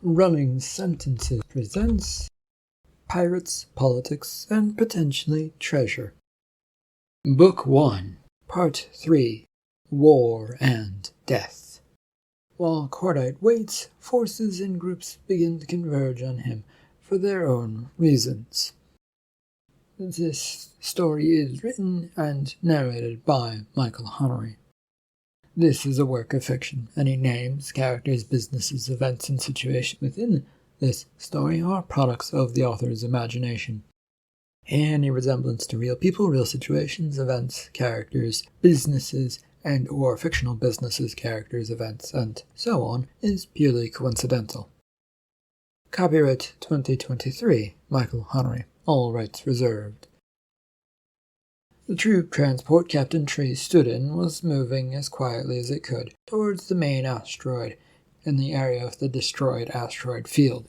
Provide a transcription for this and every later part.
Running Sentences presents Pirates, Politics, and Potentially Treasure. Book 1, Part 3, War and Death. While Cordite waits, forces and groups begin to converge on him for their own reasons. This story is written and narrated by Michael Honnery. This is a work of fiction. Any names, characters, businesses, events, and situations within this story are products of the author's imagination. Any resemblance to real people, real situations, events, characters, businesses, and or fictional businesses, characters, events, and so on is purely coincidental. Copyright 2023, Michael Honnery. All rights reserved. The troop transport Captain Tree stood in was moving as quietly as it could towards the main asteroid in the area of the Destroyed Asteroid field.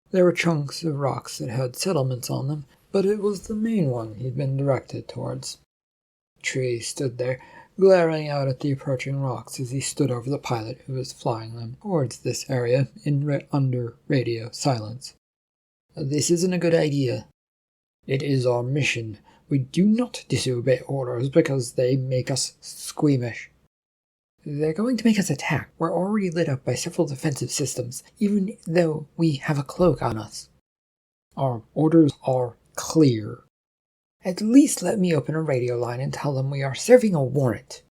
There were chunks of rocks that had settlements on them, but it was the main one he'd been directed towards. Tree stood there, glaring out at the approaching rocks as he stood over the pilot who was flying them towards this area under radio silence. "This isn't a good idea. It is our mission. We do not disobey orders because they make us squeamish. They're going to make us attack. We're already lit up by several defensive systems, even though we have a cloak on us. Our orders are clear. At least let me open a radio line and tell them we are serving a warrant.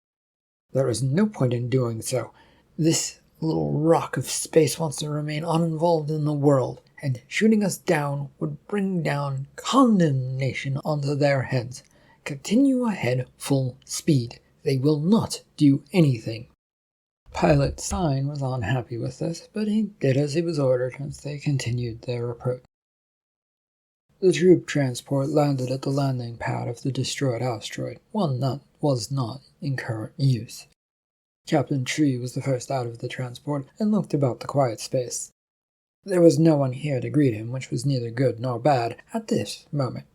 There is no point in doing so. This little rock of space wants to remain uninvolved in the world, and shooting us down would bring down condemnation onto their heads. Continue ahead full speed. They will not do anything." Pilot Stein was unhappy with this, but he did as he was ordered as they continued their approach. The troop transport landed at the landing pad of the destroyed asteroid, one that was not in current use. Captain Tree was the first out of the transport and looked about the quiet space. There was no one here to greet him, which was neither good nor bad at this moment.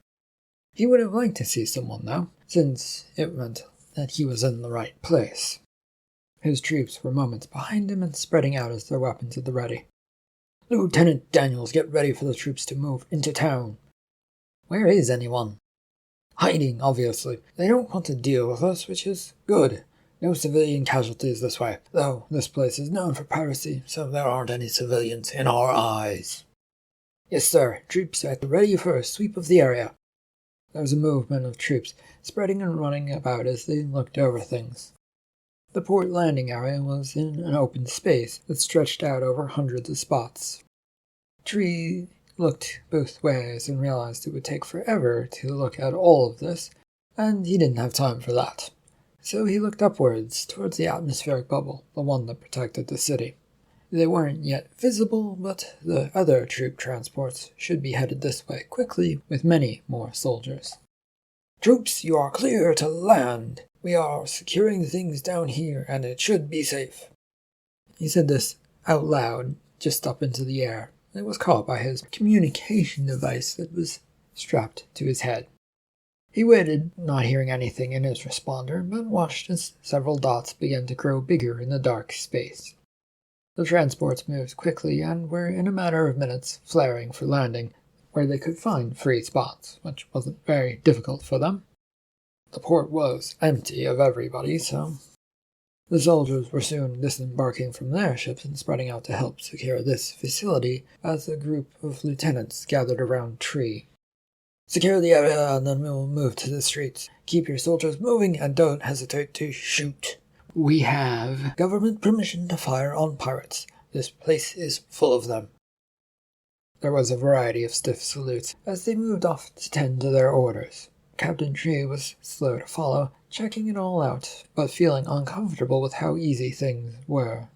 He would have liked to see someone, though, since it meant that he was in the right place. His troops were moments behind him and spreading out as their weapons at the ready. "Lieutenant Daniels, get ready for the troops to move into town." "Where is anyone?" "Hiding, obviously. They don't want to deal with us, which is good. No civilian casualties this way, though this place is known for piracy, so there aren't any civilians in our eyes." "Yes, sir. Troops are ready for a sweep of the area." There was a movement of troops, spreading and running about as they looked over things. The port landing area was in an open space that stretched out over hundreds of spots. Tree looked both ways and realized it would take forever to look at all of this, and he didn't have time for that. So he looked upwards, towards the atmospheric bubble, the one that protected the city. They weren't yet visible, but the other troop transports should be headed this way quickly with many more soldiers. "Troops, you are clear to land. We are securing things down here, and it should be safe." He said this out loud, just up into the air. It was caught by his communication device that was strapped to his head. He waited, not hearing anything in his responder, but watched as several dots began to grow bigger in the dark space. The transports moved quickly and were in a matter of minutes flaring for landing, where they could find free spots, which wasn't very difficult for them. The port was empty of everybody, so the soldiers were soon disembarking from their ships and spreading out to help secure this facility as a group of lieutenants gathered around Tree. "Secure the area and then we'll move to the streets. Keep your soldiers moving and don't hesitate to shoot. We have government permission to fire on pirates. This place is full of them." There was a variety of stiff salutes as they moved off to tend to their orders. Captain Tree was slow to follow, checking it all out, but feeling uncomfortable with how easy things were.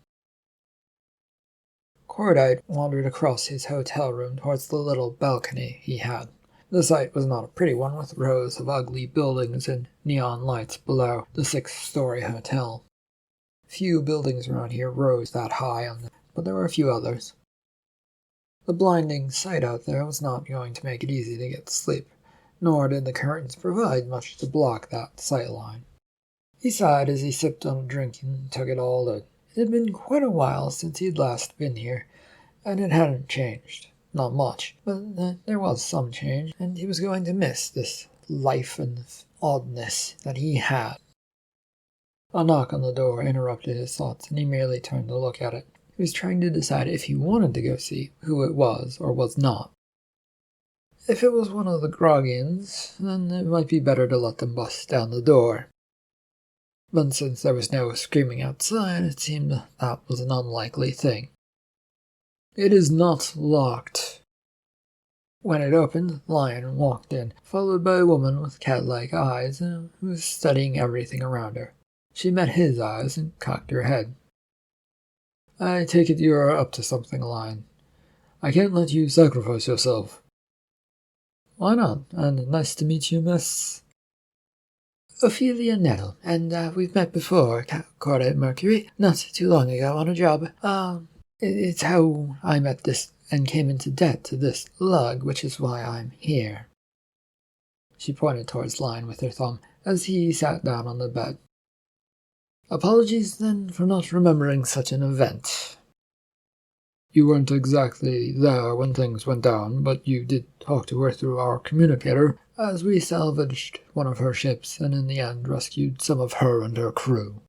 Cordite wandered across his hotel room towards the little balcony he had. The sight was not a pretty one, with rows of ugly buildings and neon lights below the 6-story hotel. Few buildings around here rose that high, but there were a few others. The blinding sight out there was not going to make it easy to get to sleep, nor did the curtains provide much to block that sight line. He sighed as he sipped on a drink and took it all in. It had been quite a while since he had last been here, and it hadn't changed. Not much, but there was some change, and he was going to miss this life and oddness that he had. A knock on the door interrupted his thoughts, and he merely turned to look at it. He was trying to decide if he wanted to go see who it was or was not. If it was one of the Groggians, then it might be better to let them bust down the door. But since there was no screaming outside, it seemed that was an unlikely thing. "It is not locked." When it opened, Lion walked in, followed by a woman with cat-like eyes who was studying everything around her. She met his eyes and cocked her head. "I take it you are up to something, Lion. I can't let you sacrifice yourself." "Why not? And nice to meet you, Miss..." "Ophelia Nettle, and we've met before, Cordite Mercury, not too long ago on a job. It's how I met this and came into debt to this lug, which is why I'm here." She pointed towards Lion with her thumb as he sat down on the bed. "Apologies, then, for not remembering such an event." "You weren't exactly there when things went down, but you did talk to her through our communicator, as we salvaged one of her ships and in the end rescued some of her and her crew."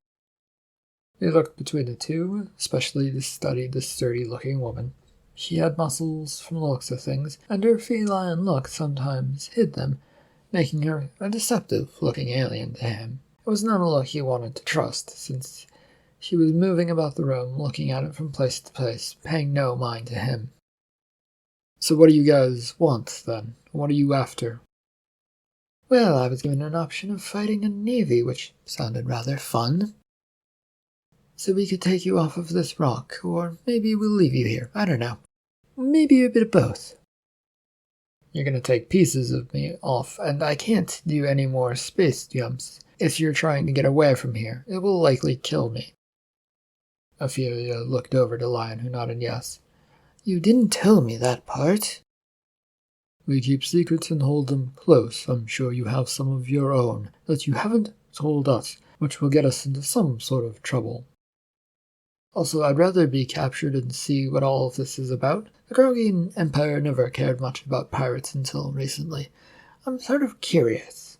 He looked between the two, especially to study the sturdy-looking woman. She had muscles from the looks of things, and her feline look sometimes hid them, making her a deceptive-looking alien to him. It was not a look he wanted to trust, since she was moving about the room, looking at it from place to place, paying no mind to him. "So what do you guys want, then? What are you after?" "Well, I was given an option of fighting in the Navy, which sounded rather fun. So we could take you off of this rock, or maybe we'll leave you here, I don't know. Maybe a bit of both." "You're going to take pieces of me off, and I can't do any more space jumps. If you're trying to get away from here, it will likely kill me." Ophelia looked over to Lion, who nodded yes. "You didn't tell me that part." "We keep secrets and hold them close. I'm sure you have some of your own that you haven't told us, which will get us into some sort of trouble. Also, I'd rather be captured and see what all of this is about. The Groggian Empire never cared much about pirates until recently. I'm sort of curious."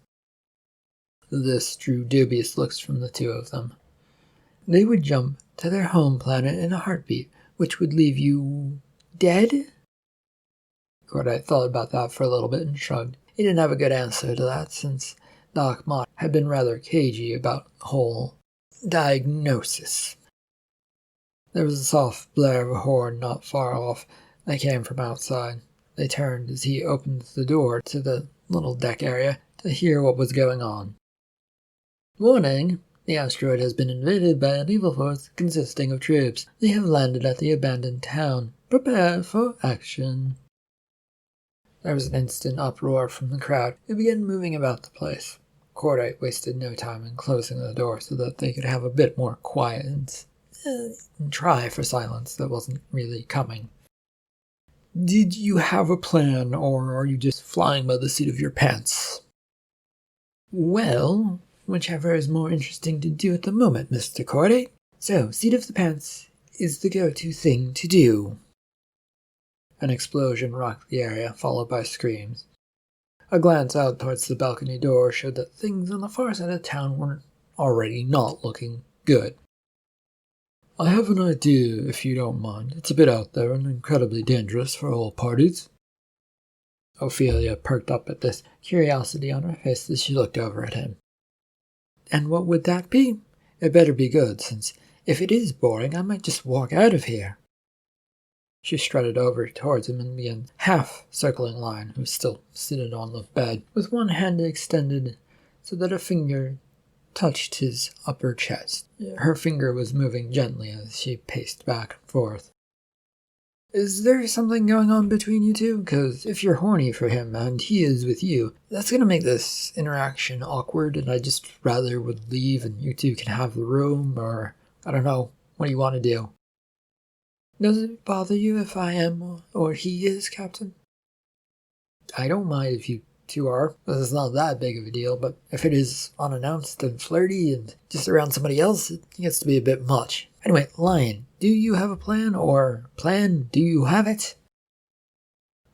This drew dubious looks from the two of them. "They would jump to their home planet in a heartbeat, which would leave you dead?" Cordite thought about that for a little bit and shrugged. He didn't have a good answer to that, since Doc Mott had been rather cagey about the whole diagnosis. There was a soft blare of a horn not far off that came from outside. They turned as he opened the door to the little deck area to hear what was going on. "Warning! The asteroid has been invaded by an evil force consisting of troops. They have landed at the abandoned town. Prepare for action." There was an instant uproar from the crowd, who began moving about the place. Cordite wasted no time in closing the door so that they could have a bit more quiet and try for silence that wasn't really coming. "Did you have a plan, or are you just flying by the seat of your pants?" "Well, whichever is more interesting to do at the moment, Mr. Cordite. So, seat of the pants is the go-to thing to do." An explosion rocked the area, followed by screams. A glance out towards the balcony door showed that things on the far side of town were already not looking good. "I have an idea, if you don't mind. It's a bit out there and incredibly dangerous for all parties." Ophelia perked up at this curiosity on her face as she looked over at him. "And what would that be? It better be good, since if it is boring, I might just walk out of here." She strutted over towards him and began half-circling Lion, who was still sitting on the bed, with one hand extended so that a finger touched his upper chest. Her finger was moving gently as she paced back and forth. "Is there something going on between you two? Because if you're horny for him and he is with you, that's going to make this interaction awkward, and I just rather would leave and you two can have the room, or I don't know, what do you want to do?" "Does it bother you if I am or he is, Captain?" "I don't mind if you two are. It's not that big of a deal, but if it is unannounced and flirty and just around somebody else, it gets to be a bit much. Anyway, Lion, do you have a plan, or do you have it?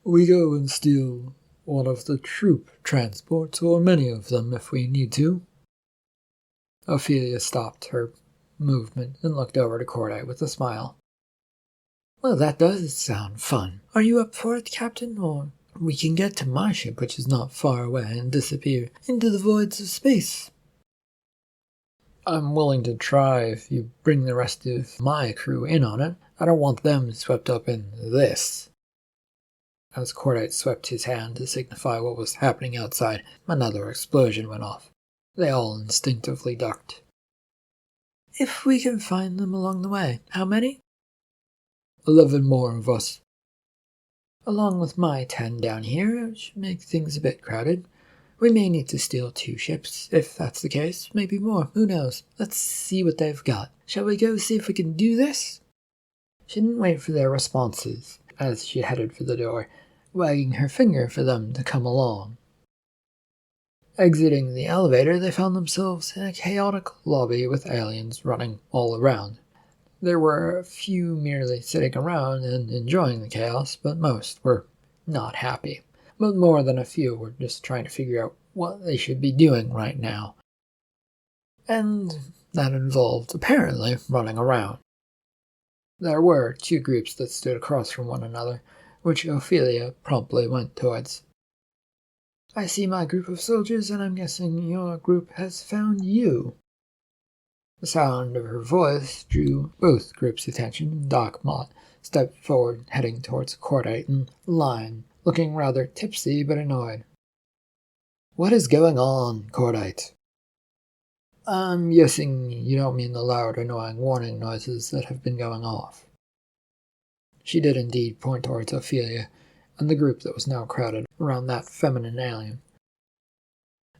We go and steal one of the troop transports, or many of them if we need to. Ophelia stopped her movement and looked over to Cordite with a smile. Well, that does sound fun. Are you up for it, Captain, or we can get to my ship, which is not far away, and disappear into the voids of space? I'm willing to try if you bring the rest of my crew in on it. I don't want them swept up in this. As Cordite swept his hand to signify what was happening outside, another explosion went off. They all instinctively ducked. If we can find them along the way. How many? 11 more of us. Along with my 10 down here, it should make things a bit crowded. We may need to steal 2 ships. If that's the case, maybe more. Who knows? Let's see what they've got. Shall we go see if we can do this? She didn't wait for their responses as she headed for the door, wagging her finger for them to come along. Exiting the elevator, they found themselves in a chaotic lobby with aliens running all around. There were a few merely sitting around and enjoying the chaos, but most were not happy. But more than a few were just trying to figure out what they should be doing right now. And that involved, apparently, running around. There were 2 groups that stood across from one another, which Ophelia promptly went towards. I see my group of soldiers, and I'm guessing your group has found you. The sound of her voice drew both groups' attention, and Doc Mott stepped forward, heading towards Cordite and Lion, looking rather tipsy but annoyed. What is going on, Cordite? I'm guessing you don't mean the loud, annoying warning noises that have been going off. She did indeed point towards Ophelia and the group that was now crowded around that feminine alien.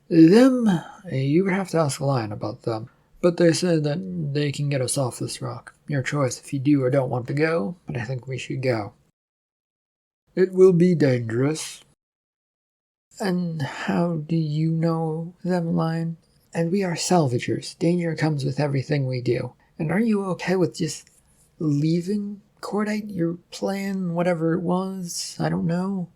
Them? You would have to ask Lion about them. But they said that they can get us off this rock. Your choice if you do or don't want to go, but I think we should go. It will be dangerous. And how do you know them, Lion? And we are salvagers. Danger comes with everything we do. And are you okay with just leaving, Cordite? Your plan, whatever it was? I don't know.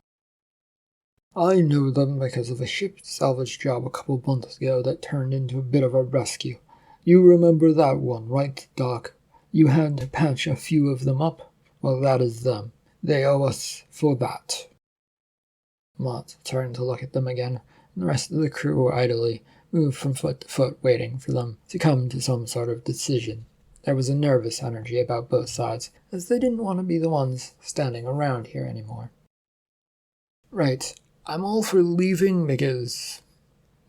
I know them because of a ship salvage job a couple months ago that turned into a bit of a rescue. You remember that one, right, Doc? You had to patch a few of them up? Well, that is them. They owe us for that. Mott turned to look at them again, and the rest of the crew idly moved from foot to foot, waiting for them to come to some sort of decision. There was a nervous energy about both sides, as they didn't want to be the ones standing around here anymore. Right, I'm all for leaving because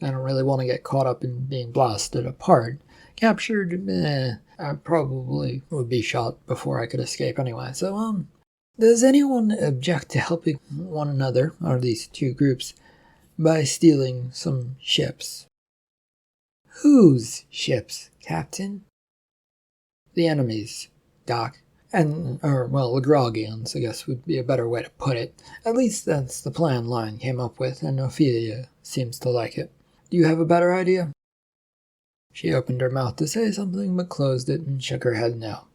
I don't really want to get caught up in being blasted apart. Captured, I probably would be shot before I could escape anyway. So, does anyone object to helping one another, or these 2 groups, by stealing some ships? Whose ships, Captain? The enemy's, Doc. The Grogians, I guess would be a better way to put it. At least that's the plan Lion came up with, and Ophelia seems to like it. Do you have a better idea? She opened her mouth to say something, but closed it and shook her head no.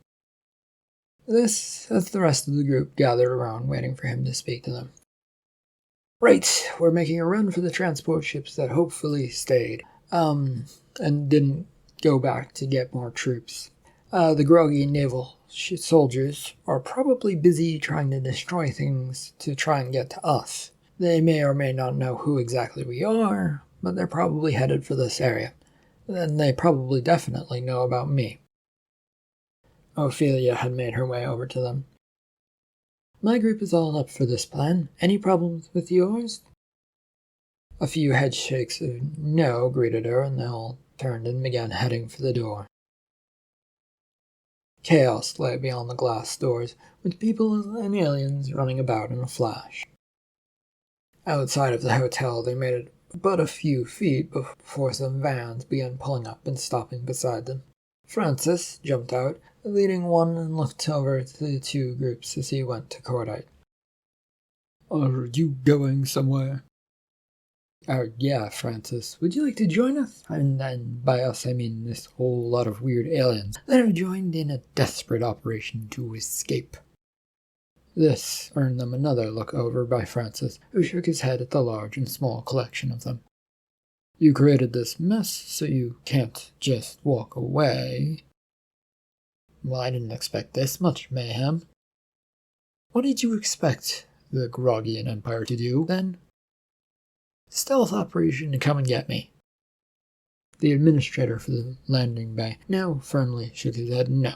As the rest of the group gathered around, waiting for him to speak to them. Right, we're making a run for the transport ships that hopefully stayed, and didn't go back to get more troops. The groggy naval soldiers are probably busy trying to destroy things to try and get to us. They may or may not know who exactly we are, but they're probably headed for this area. Then they probably definitely know about me. Ophelia had made her way over to them. My group is all up for this plan. Any problems with yours? A few head shakes of no greeted her, and they all turned and began heading for the door. Chaos lay beyond the glass doors, with people and aliens running about in a flash. Outside of the hotel, they made it but a few feet before some vans began pulling up and stopping beside them. Francis jumped out, leading one, and looked over to the 2 groups as he went to Cordite. Are you going somewhere? Yeah, Francis, would you like to join us? And then by us, I mean this whole lot of weird aliens that have joined in a desperate operation to escape. This earned them another look over by Francis, who shook his head at the large and small collection of them. You created this mess, so you can't just walk away. Well, I didn't expect this much mayhem. What did you expect the Grogian Empire to do, then? Stealth operation to come and get me. The administrator for the landing bay now firmly shook his head no.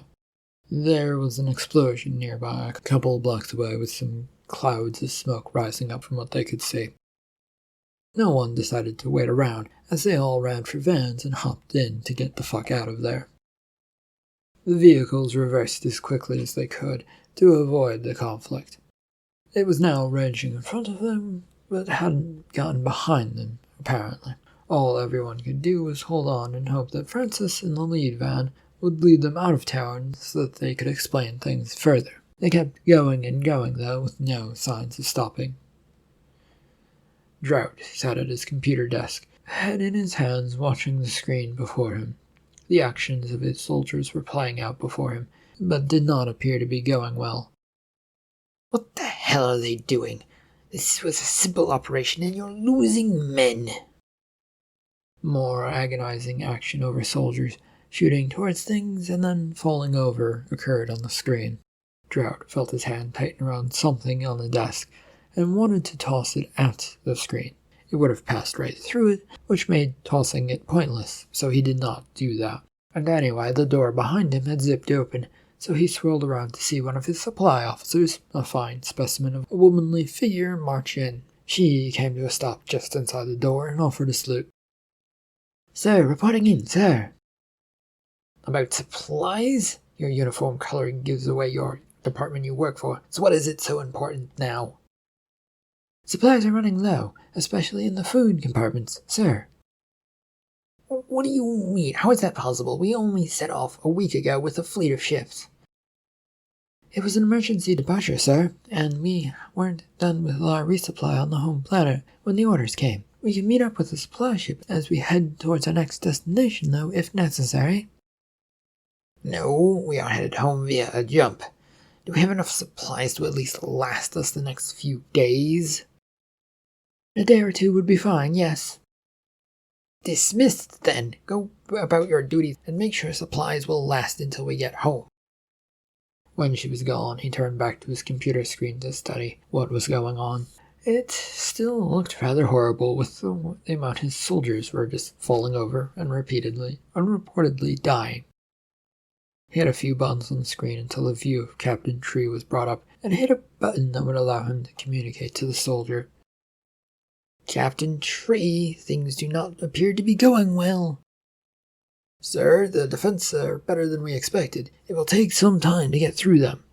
There was an explosion nearby, a couple blocks away, with some clouds of smoke rising up from what they could see. No one decided to wait around, as they all ran for vans and hopped in to get the fuck out of there. The vehicles reversed as quickly as they could to avoid the conflict. It was now raging in front of them, but hadn't gotten behind them, apparently. All everyone could do was hold on and hope that Francis in the lead van would lead them out of town so that they could explain things further. They kept going and going, though, with no signs of stopping. Drought sat at his computer desk, head in his hands, watching the screen before him. The actions of his soldiers were playing out before him, but did not appear to be going well. What the hell are they doing? This was a simple operation and you're losing men. More agonizing action over soldiers, shooting towards things and then falling over, occurred on the screen. Drought felt his hand tighten around something on the desk and wanted to toss it at the screen. It would have passed right through it, which made tossing it pointless, so he did not do that. And anyway, the door behind him had zipped open, so he swirled around to see one of his supply officers, a fine specimen of a womanly figure, march in. She came to a stop just inside the door and offered a salute. Sir, reporting in, sir. About supplies? Your uniform coloring gives away your department you work for, so what is it so important now? Supplies are running low, especially in the food compartments, sir. What do you mean? How is that possible? We only set off a week ago with a fleet of ships. It was an emergency departure, sir, and we weren't done with our resupply on the home planet when the orders came. We can meet up with the supply ship as we head towards our next destination, though, if necessary. No, we are headed home via a jump. Do we have enough supplies to at least last us the next few days? A day or two would be fine, yes. Dismissed, then. Go about your duties and make sure supplies will last until we get home. When she was gone, he turned back to his computer screen to study what was going on. It still looked rather horrible, with the amount his soldiers were just falling over and unreportedly dying. He hit a few buttons on the screen until a view of Captain Tree was brought up, and hit a button that would allow him to communicate to the soldier. Captain Tree, things do not appear to be going well. Sir, the defense are better than we expected. It will take some time to get through them.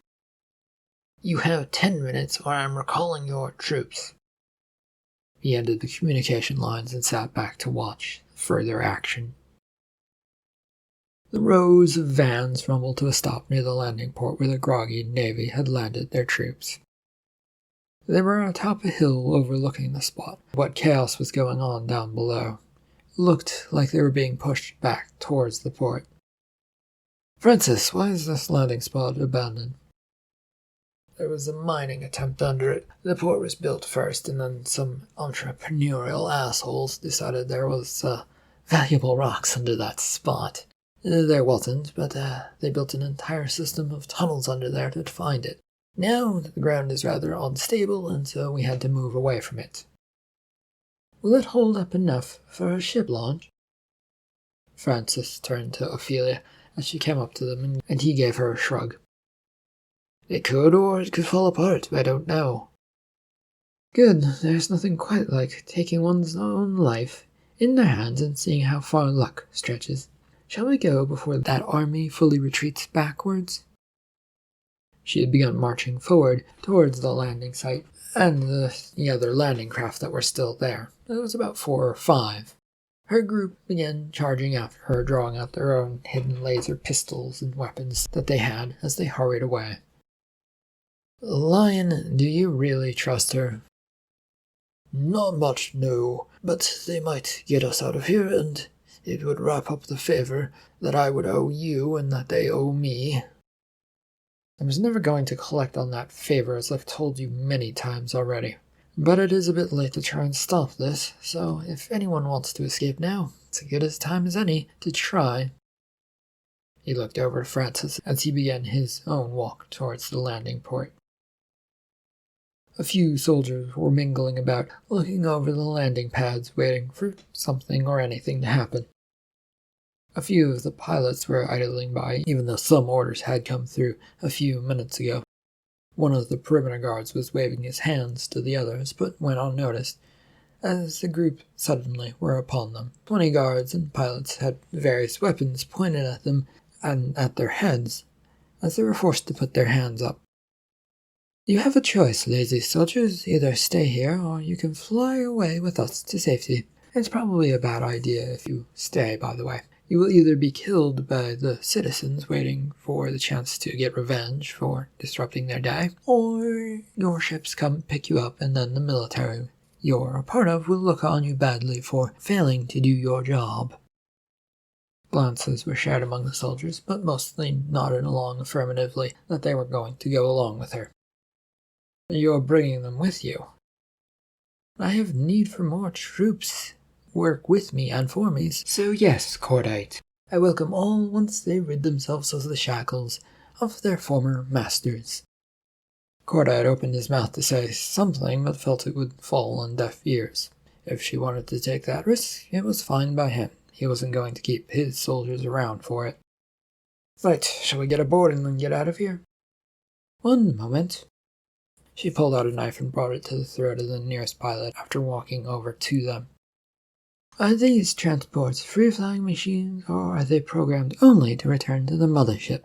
You have 10 minutes or I'm recalling your troops. He ended the communication lines and sat back to watch further action. The rows of vans rumbled to a stop near the landing port where the groggy Navy had landed their troops. They were atop a hill overlooking the spot. What chaos was going on down below. It looked like they were being pushed back towards the port. Francis, why is this landing spot abandoned? There was a mining attempt under it. The port was built first, and then some entrepreneurial assholes decided there was valuable rocks under that spot. There wasn't, but they built an entire system of tunnels under there to find it. Now the ground is rather unstable, and so we had to move away from it. Will it hold up enough for a ship launch? Francis turned to Ophelia as she came up to them, and he gave her a shrug. It could, or it could fall apart, I don't know. Good, there's nothing quite like taking one's own life in their hands and seeing how far luck stretches. Shall we go before that army fully retreats backwards? She had begun marching forward towards the landing site and the other landing craft that were still there. It was about 4 or 5. Her group began charging after her, drawing out their own hidden laser pistols and weapons that they had as they hurried away. Lion, do you really trust her? Not much, no. but they might get us out of here, and it would wrap up the favor that I would owe you and that they owe me. I was never going to collect on that favor, as I've told you many times already. But it is a bit late to try and stop this, so if anyone wants to escape now, it's as good a time as any to try. He looked over to Francis as he began his own walk towards the landing port. A few soldiers were mingling about, looking over the landing pads, waiting for something or anything to happen. A few of the pilots were idling by, even though some orders had come through a few minutes ago. One of the perimeter guards was waving his hands to the others, but went unnoticed, as the group suddenly were upon them. 20 guards and pilots had various weapons pointed at them and at their heads, as they were forced to put their hands up. You have a choice, lazy soldiers. Either stay here, or you can fly away with us to safety. It's probably a bad idea if you stay, by the way. You will either be killed by the citizens waiting for the chance to get revenge for disrupting their day, or your ships come pick you up and then the military you're a part of will look on you badly for failing to do your job. Glances were shared among the soldiers, but mostly nodded along affirmatively that they were going to go along with her. You're bringing them with you. I have need for more troops. Work with me and for me, so yes, Cordite. I welcome all once they rid themselves of the shackles of their former masters. Cordite opened his mouth to say something, but felt it would fall on deaf ears. If she wanted to take that risk, it was fine by him. He wasn't going to keep his soldiers around for it. Right, shall we get aboard and then get out of here? One moment. She pulled out a knife and brought it to the throat of the nearest pilot after walking over to them. Are these transports free-flying machines, or are they programmed only to return to the mothership?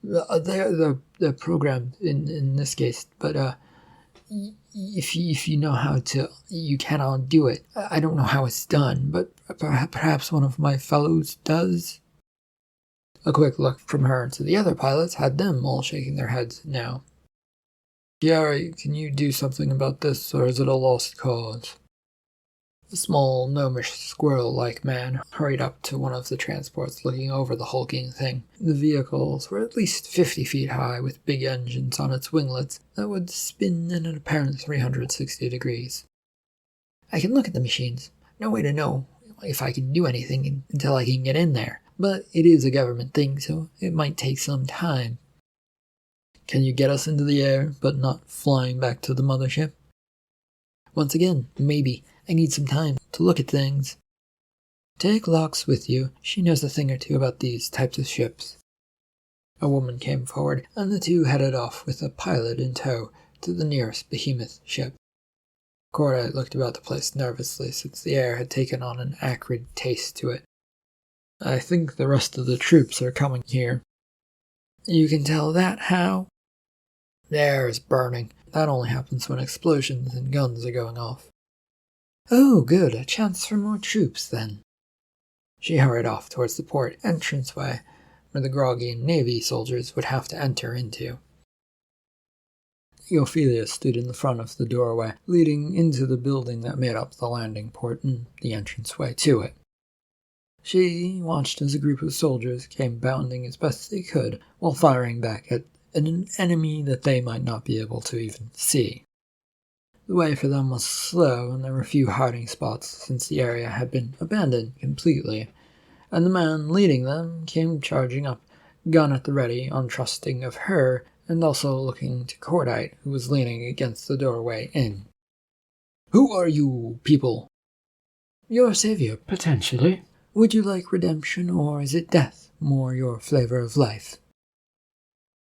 They're programmed in this case, but if you know how to, you can undo it. I don't know how it's done, but perhaps one of my fellows does. A quick look from her to the other pilots had them all shaking their heads now. Gary, can you do something about this, or is it a lost cause? A small, gnomish, squirrel-like man hurried up to one of the transports, looking over the hulking thing. The vehicles were at least 50 feet high, with big engines on its winglets that would spin in an apparent 360 degrees. I can look at the machines. No way to know if I can do anything until I can get in there, but it is a government thing, so it might take some time. Can you get us into the air, but not flying back to the mothership? Once again, maybe. I need some time to look at things. Take Locks with you. She knows a thing or two about these types of ships. A woman came forward, and the two headed off with a pilot in tow to the nearest behemoth ship. Cordite looked about the place nervously, since the air had taken on an acrid taste to it. I think the rest of the troops are coming here. You can tell that how? The air is burning. That only happens when explosions and guns are going off. Oh, good, a chance for more troops, then. She hurried off towards the port entranceway, where the groggy Navy soldiers would have to enter into. Ophelia stood in the front of the doorway, leading into the building that made up the landing port and the entranceway to it. She watched as a group of soldiers came bounding as best they could, while firing back at an enemy that they might not be able to even see. The way for them was slow, and there were few hiding spots, since the area had been abandoned completely, and the man leading them came charging up, gun at the ready, untrusting of her, and also looking to Cordite, who was leaning against the doorway in. Who are you, people? Your savior, potentially. Would you like redemption, or is it death, more your flavor of life?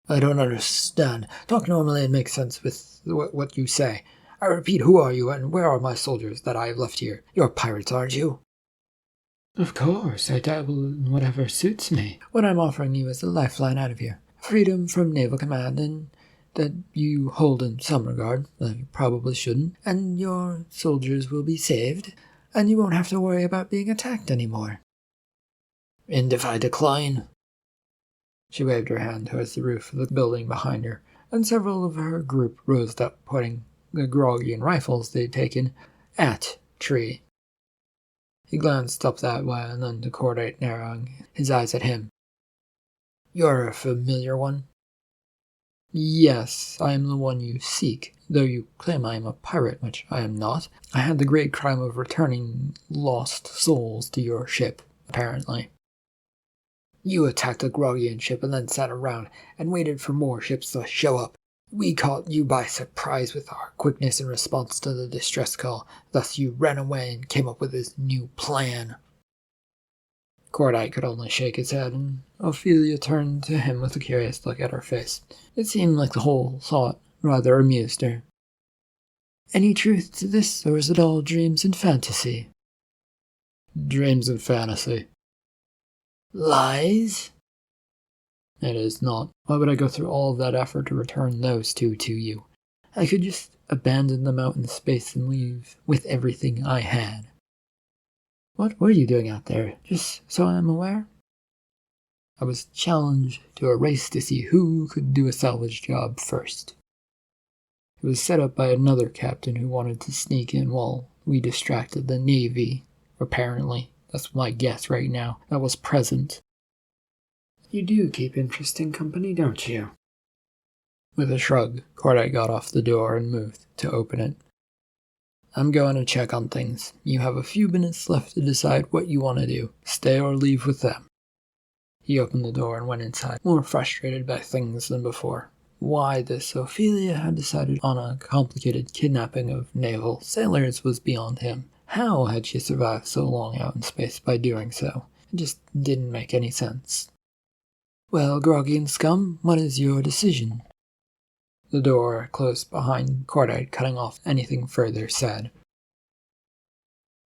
I don't understand. Talk normally and make sense with what you say. I repeat, who are you, and where are my soldiers that I have left here? You're pirates, aren't you? Of course, I dabble in whatever suits me. What I'm offering you is a lifeline out of here. Freedom from naval command, and that you hold in some regard, though you probably shouldn't, and your soldiers will be saved, and you won't have to worry about being attacked anymore. And if I decline? She waved her hand towards the roof of the building behind her, and several of her group rose up, pointing the groggy and rifles they'd taken at tree. He glanced up that way and then to Cordite, narrowing his eyes at him. You're a familiar one? Yes, I am the one you seek, though you claim I am a pirate, which I am not. I had the great crime of returning lost souls to your ship, apparently. You attacked a Grogian ship and then sat around and waited for more ships to show up. We caught you by surprise with our quickness in response to the distress call, thus you ran away and came up with this new plan. Cordite could only shake his head, and Ophelia turned to him with a curious look at her face. It seemed like the whole thought rather amused her. Any truth to this, or is it all dreams and fantasy? Dreams and fantasy. Lies? It is not. Why would I go through all of that effort to return those two to you? I could just abandon them out in space and leave with everything I had. What were you doing out there, just so I am aware? I was challenged to a race to see who could do a salvage job first. It was set up by another captain who wanted to sneak in while we distracted the Navy, apparently. That's my guess right now. That was present. You do keep interesting company, don't you? With a shrug, Cordite got off the door and moved to open it. I'm going to check on things. You have a few minutes left to decide what you want to do. Stay or leave with them. He opened the door and went inside, more frustrated by things than before. Why this Ophelia had decided on a complicated kidnapping of naval sailors was beyond him. How had she survived so long out in space by doing so? It just didn't make any sense. Well, Grogian scum, what is your decision? The door closed behind Cordite, cutting off anything further said.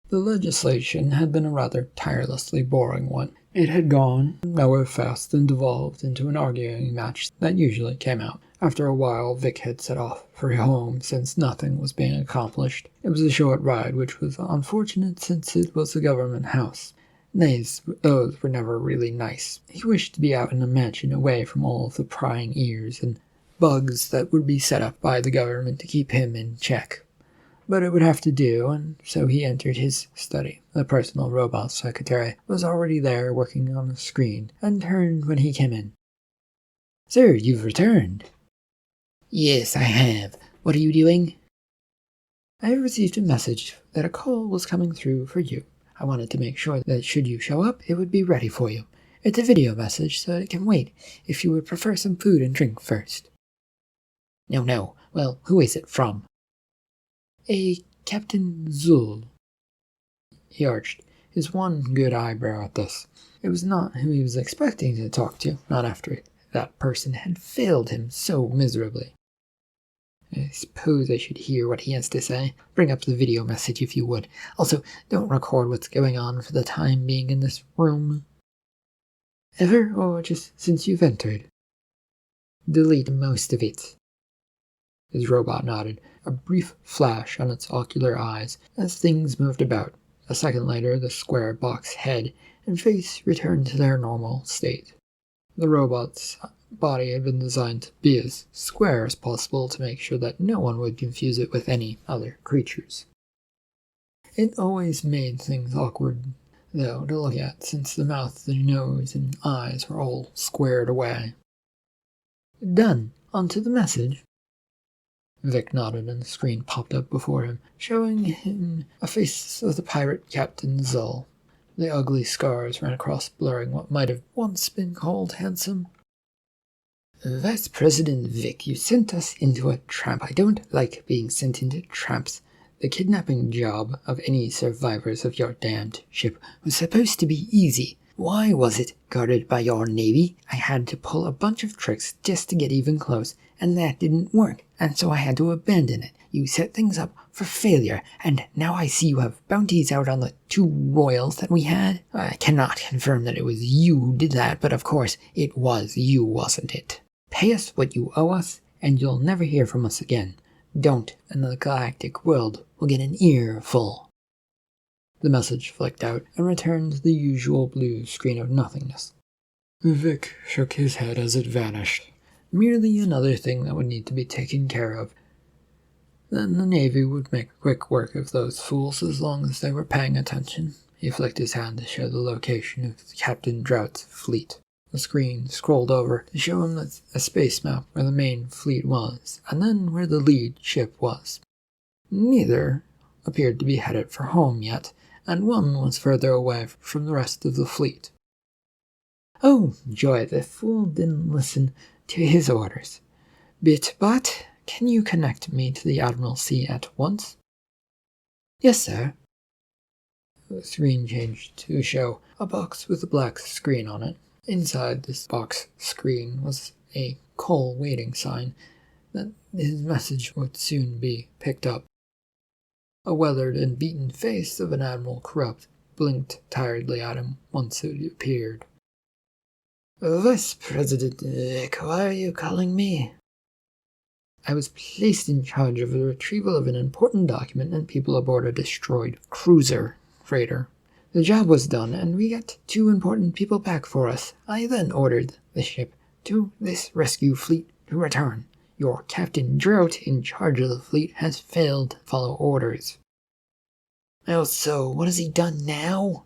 The legislation had been a rather tirelessly boring one. It had gone nowhere fast and devolved into an arguing match that usually came out. After a while, Vic had set off for home since nothing was being accomplished. It was a short ride, which was unfortunate since it was a government house. Those were never really nice. He wished to be out in a mansion away from all of the prying ears and bugs that would be set up by the government to keep him in check. But it would have to do, and so he entered his study. The personal robot secretary was already there working on a screen, and turned when he came in. Sir, you've returned. Yes, I have. What are you doing? I have received a message that a call was coming through for you. I wanted to make sure that should you show up, it would be ready for you. It's a video message, so it can wait, if you would prefer some food and drink first. No. Well, who is it from? A Captain Zul. He arched his one good eyebrow at this. It was not who he was expecting to talk to, not after that person had failed him so miserably. I suppose I should hear what he has to say. Bring up the video message if you would. Also, don't record what's going on for the time being in this room. Ever, or just since you've entered? Delete most of it. His robot nodded, a brief flash on its ocular eyes as things moved about. A second later, the square box head and face returned to their normal state. The robot's body had been designed to be as square as possible to make sure that no one would confuse it with any other creatures. It always made things awkward, though, to look at, since the mouth, the nose, and eyes were all squared away. Done. On to the message. Vic nodded and the screen popped up before him, showing him a face of the pirate Captain Zull. The ugly scars ran across, blurring what might have once been called handsome. Vice President Vic, you sent us into a trap. I don't like being sent into traps. The kidnapping job of any survivors of your damned ship was supposed to be easy. Why was it guarded by your Navy? I had to pull a bunch of tricks just to get even close, and that didn't work, and so I had to abandon it. You set things up for failure, and now I see you have bounties out on the 2 royals that we had. I cannot confirm that it was you who did that, but of course it was you, wasn't it? Pay us what you owe us, and you'll never hear from us again. Don't, and the galactic world will get an earful. The message flicked out and returned to the usual blue screen of nothingness. Vic shook his head as it vanished. Merely another thing that would need to be taken care of. Then the Navy would make quick work of those fools as long as they were paying attention. He flicked his hand to show the location of Captain Drought's fleet. The screen scrolled over to show him a space map where the main fleet was, and then where the lead ship was. Neither appeared to be headed for home yet, and one was further away from the rest of the fleet. Oh, joy, the fool didn't listen to his orders. Bitbot, can you connect me to the Admiralty at once? Yes, sir. The screen changed to show a box with a black screen on it. Inside this box screen was a call waiting sign that his message would soon be picked up. A weathered and beaten face of an Admiral Corrupt blinked tiredly at him once it appeared. Vice President, why are you calling me? I was placed in charge of the retrieval of an important document and people aboard a destroyed cruiser freighter. The job was done, and we got 2 important people back for us. I then ordered the ship to this rescue fleet to return. Your Captain Drought, in charge of the fleet, has failed to follow orders. Oh, so what has he done now?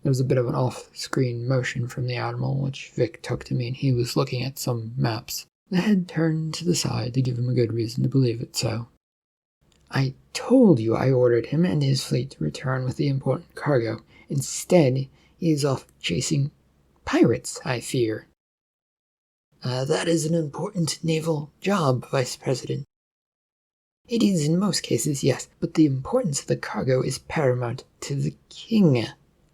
There was a bit of an off-screen motion from the Admiral, which Vic took to mean he was looking at some maps. The head turned to the side to give him a good reason to believe it so. I told you I ordered him and his fleet to return with the important cargo. Instead, he is off chasing pirates, I fear. That is an important naval job, Vice President. It is in most cases, yes, but the importance of the cargo is paramount to the King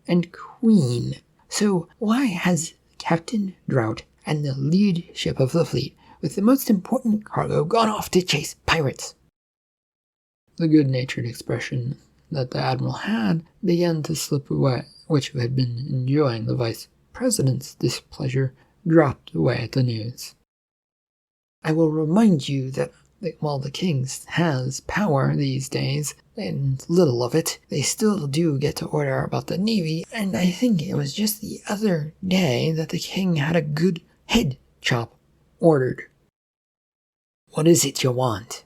and Queen. So why has Captain Drought and the lead ship of the fleet with the most important cargo gone off to chase pirates? The good-natured expression that the Admiral had began to slip away, which had been enjoying the Vice President's displeasure, dropped away at the news. I will remind you that while the King has power these days, and little of it, they still do get to order about the Navy, and I think it was just the other day that the King had a good head chop ordered. What is it you want?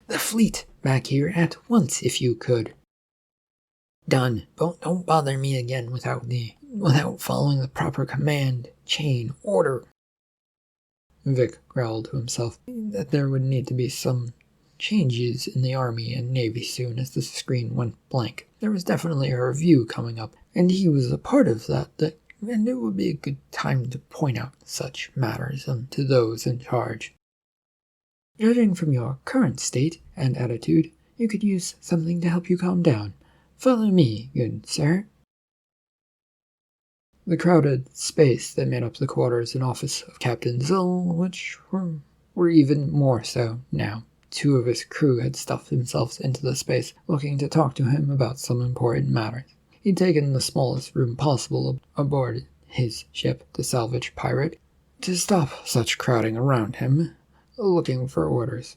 The fleet back here at once, if you could. Done. Don't bother me again without following the proper command chain order. Vic growled to himself that there would need to be some changes in the Army and Navy soon as the screen went blank. There was definitely a review coming up, and he was a part of that, and it would be a good time to point out such matters to those in charge. Judging from your current state and attitude, you could use something to help you calm down. Follow me, good sir. The crowded space that made up the quarters and office of Captain Zill, which were even more so now. 2 of his crew had stuffed themselves into the space, looking to talk to him about some important matters. He'd taken the smallest room possible aboard his ship, the salvage pirate, to stop such crowding around him, looking for orders.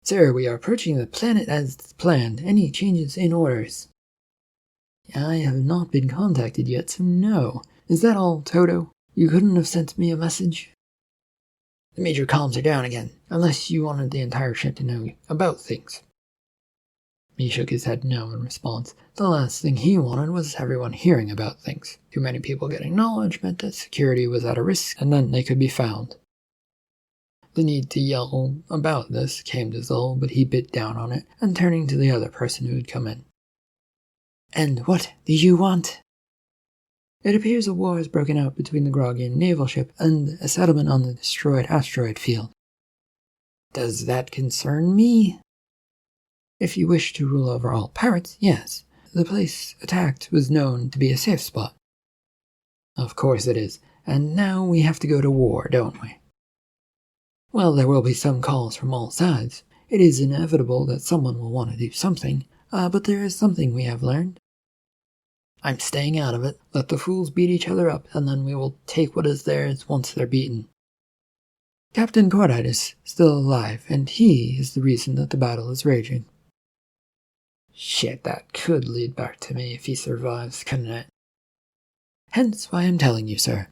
Sir, we are approaching the planet as planned. Any changes in orders? I have not been contacted yet, so no. Is that all, Toto? You couldn't have sent me a message? The major comms are down again, unless you wanted the entire ship to know about things. He shook his head no in response. The last thing he wanted was everyone hearing about things. Too many people getting knowledge meant that security was at a risk, and then they could be found. The need to yell about this came to Zul, but he bit down on it, and turning to the other person who had come in. And what do you want? It appears a war has broken out between the Grogian naval ship and a settlement on the Destroyed Asteroid field. Does that concern me? If you wish to rule over all pirates, yes. The place attacked was known to be a safe spot. Of course it is, and now we have to go to war, don't we? Well, there will be some calls from all sides. It is inevitable that someone will want to do something, but there is something we have learned. I'm staying out of it. Let the fools beat each other up, and then we will take what is theirs once they're beaten. Captain Cordite is still alive, and he is the reason that the battle is raging. Shit, that could lead back to me if he survives, couldn't it? Hence why I'm telling you, sir.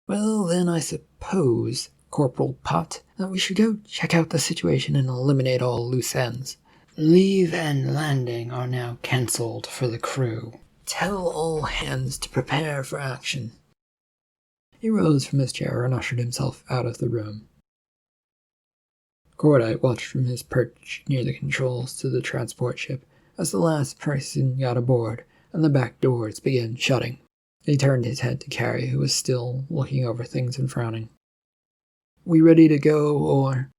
Well, then I suppose Corporal Pot, that we should go check out the situation and eliminate all loose ends. Leave and landing are now cancelled for the crew. Tell all hands to prepare for action. He rose from his chair and ushered himself out of the room. Cordite watched from his perch near the controls to the transport ship as the last person got aboard and the back doors began shutting. He turned his head to Carrie, who was still looking over things and frowning. We ready to go, or?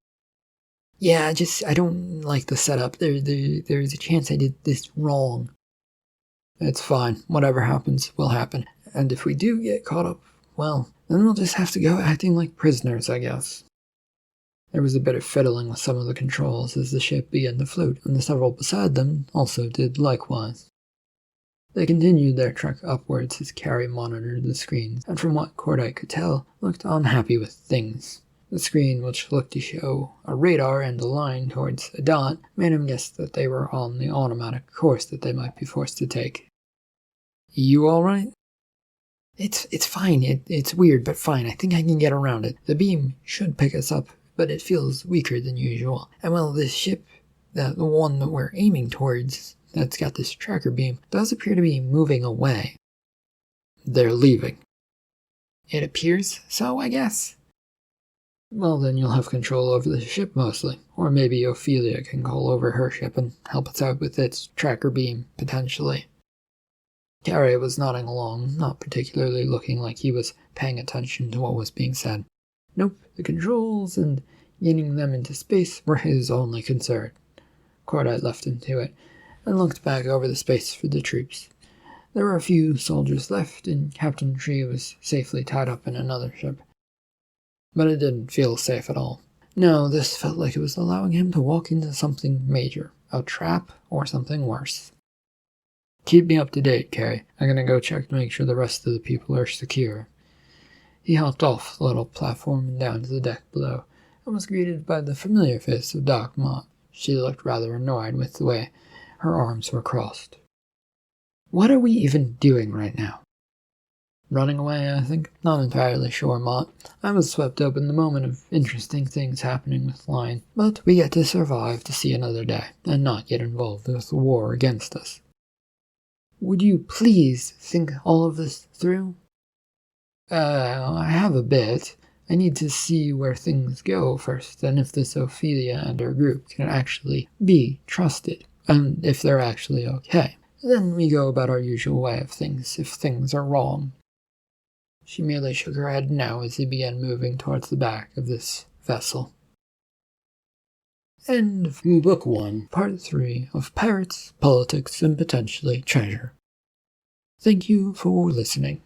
Yeah, I don't like the setup. There's a chance I did this wrong. It's fine. Whatever happens will happen. And if we do get caught up, well, then we'll just have to go acting like prisoners, I guess. There was a bit of fiddling with some of the controls as the ship began to float, and the several beside them also did likewise. They continued their trek upwards as Carrie monitored the screens, and from what Cordite could tell, looked unhappy with things. The screen, which looked to show a radar and a line towards a dot, made him guess that they were on the automatic course that they might be forced to take. You alright? It's fine. It's weird, but fine. I think I can get around it. The beam should pick us up, but it feels weaker than usual. And well, this ship, the one that we're aiming towards, that's got this tracker beam, does appear to be moving away. They're leaving. It appears so, I guess. Well, then you'll have control over the ship mostly. Or maybe Ophelia can call over her ship and help us out with its tracker beam, potentially. Carrie was nodding along, not particularly looking like he was paying attention to what was being said. Nope, the controls and getting them into space were his only concern. Cordite left him to it, and looked back over the space for the troops. There were a few soldiers left, and Captain Tree was safely tied up in another ship. But it didn't feel safe at all. No, this felt like it was allowing him to walk into something major, a trap or something worse. Keep me up to date, Carrie. I'm gonna go check to make sure the rest of the people are secure. He hopped off the little platform and down to the deck below, and was greeted by the familiar face of Doc Mott. She looked rather annoyed with the way her arms were crossed. What are we even doing right now? Running away, I think. Not entirely sure, Mott. I was swept up in the moment of interesting things happening with Lion, but we get to survive to see another day, and not get involved with the war against us. Would you please think all of this through? I have a bit. I need to see where things go first, and if this Ophelia and her group can actually be trusted, and if they're actually okay. Then we go about our usual way of things, if things are wrong. She merely shook her head no as he began moving towards the back of this vessel. End of Book 1, Part 3 of Pirates, Politics, and Potentially Treasure. Thank you for listening.